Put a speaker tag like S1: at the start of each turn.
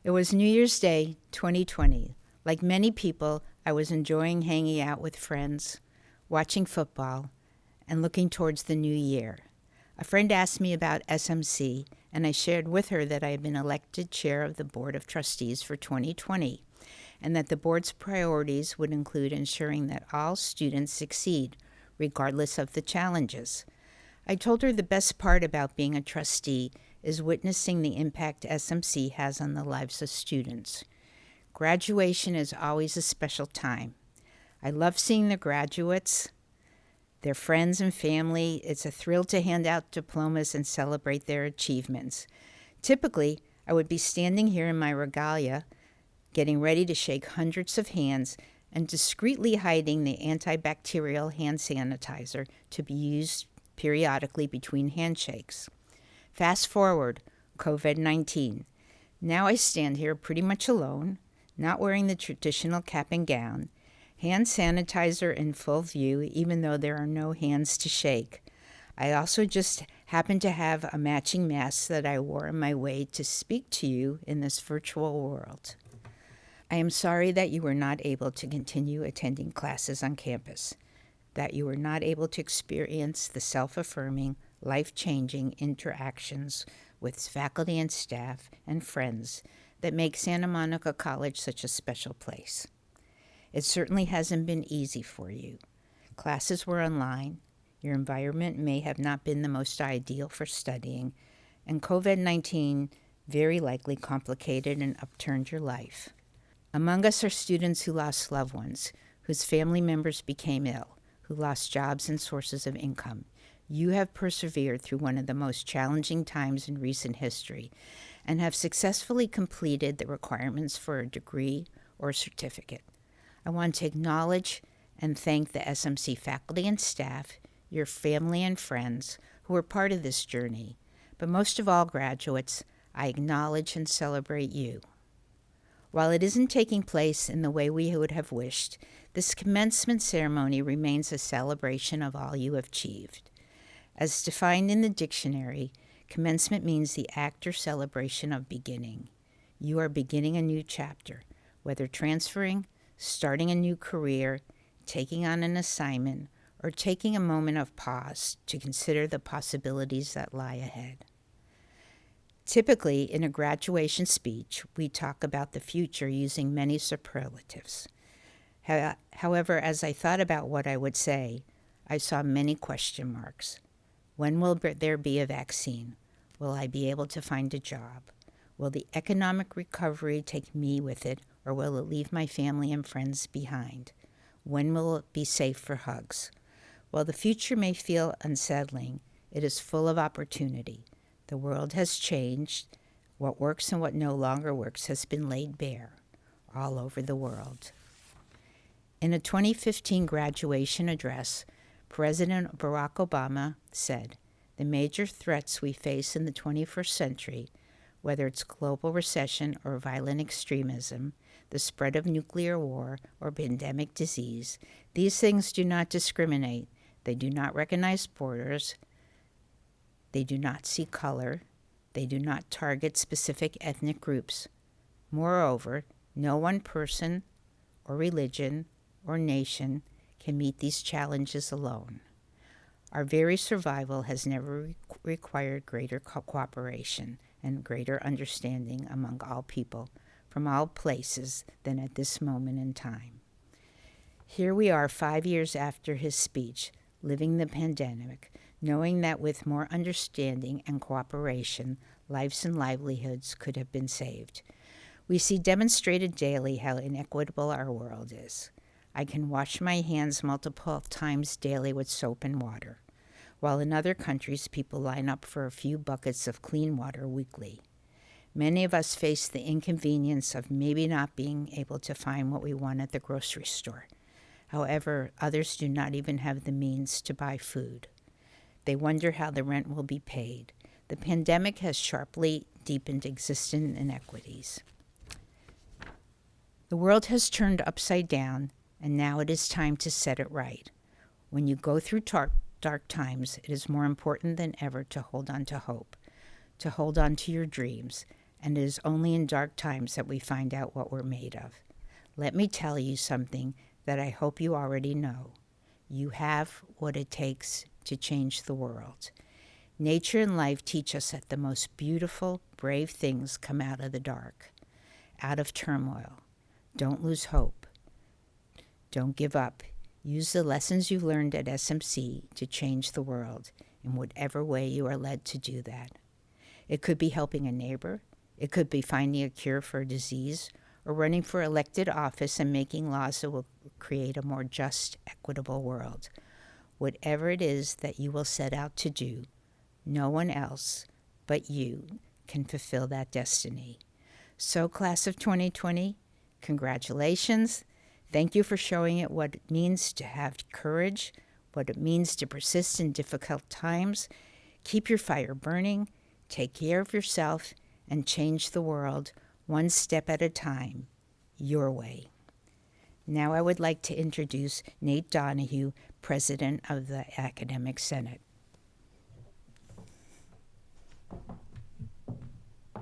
S1: It was New Year's Day, 2020. Like many people, I was enjoying hanging out with friends, watching football, and looking towards the new year. A friend asked me about SMC, and I shared with her that I had been elected chair of the Board of Trustees for 2020, and that the board's priorities would include ensuring that all students succeed, regardless of the challenges. I told her the best part about being a trustee is witnessing the impact SMC has on the lives of students. Graduation is always a special time. I love seeing the graduates, their friends and family. It's a thrill to hand out diplomas and celebrate their achievements. Typically, I would be standing here in my regalia, getting ready to shake hundreds of hands and discreetly hiding the antibacterial hand sanitizer to be used periodically between handshakes. Fast forward, COVID-19. Now I stand here pretty much alone, not wearing the traditional cap and gown, hand sanitizer in full view, even though there are no hands to shake. I also just happen to have a matching mask that I wore on my way to speak to you in this virtual world. I am sorry that you were not able to continue attending classes on campus, that you were not able to experience the self-affirming, life-changing interactions with faculty and staff and friends that make Santa Monica College such a special place. It certainly hasn't been easy for you. Classes were online, your environment may have not been the most ideal for studying, and COVID-19 very likely complicated and upturned your life. Among us are students who lost loved ones, whose family members became ill, who lost jobs and sources of income. You have persevered through one of the most challenging times in recent history and have successfully completed the requirements for a degree or certificate. I want to acknowledge and thank the SMC faculty and staff, your family and friends who were part of this journey. But most of all, graduates, I acknowledge and celebrate you. While it isn't taking place in the way we would have wished, this commencement ceremony remains a celebration of all you have achieved. As defined in the dictionary, commencement means the act or celebration of beginning. You are beginning a new chapter, whether transferring, starting a new career, taking on an assignment, or taking a moment of pause to consider the possibilities that lie ahead. Typically, in a graduation speech, we talk about the future using many superlatives. However, as I thought about what I would say, I saw many question marks. When will there be a vaccine? Will I be able to find a job? Will the economic recovery take me with it, or will it leave my family and friends behind? When will it be safe for hugs? While the future may feel unsettling, it is full of opportunity. The world has changed. What works and what no longer works has been laid bare all over the world. In a 2015 graduation address, President Barack Obama said, "The major threats we face in the 21st century, whether it's global recession or violent extremism, the spread of nuclear war or pandemic disease, these things do not discriminate. They do not recognize borders. They do not see color. They do not target specific ethnic groups. Moreover, no one person or religion or nation can meet these challenges alone. Our very survival has never required greater cooperation and greater understanding among all people from all places than at this moment in time." Here we are 5 years after his speech, living the pandemic, knowing that with more understanding and cooperation, lives and livelihoods could have been saved. We see demonstrated daily how inequitable our world is. I can wash my hands multiple times daily with soap and water, while in other countries people line up for a few buckets of clean water weekly. Many of us face the inconvenience of maybe not being able to find what we want at the grocery store. However, others do not even have the means to buy food. They wonder how the rent will be paid. The pandemic has sharply deepened existing inequities. The world has turned upside down, and now it is time to set it right. When you go through dark times, it is more important than ever to hold on to hope, to hold on to your dreams, and it is only in dark times that we find out what we're made of. Let me tell you something that I hope you already know. You have what it takes to change the world. Nature and life teach us that the most beautiful, brave things come out of the dark, out of turmoil. Don't lose hope. Don't give up. Use the lessons you learned at SMC to change the world in whatever way you are led to do that. It could be helping a neighbor. It could be finding a cure for a disease, or running for elected office and making laws that will create a more just, equitable world. Whatever it is that you will set out to do, no one else but you can fulfill that destiny. So, class of 2020, congratulations. Thank you for showing it what it means to have courage, what it means to persist in difficult times. Keep your fire burning, take care of yourself, and change the world one step at a time, your way. Now I would like to introduce Nate Donahue, President of the Academic Senate.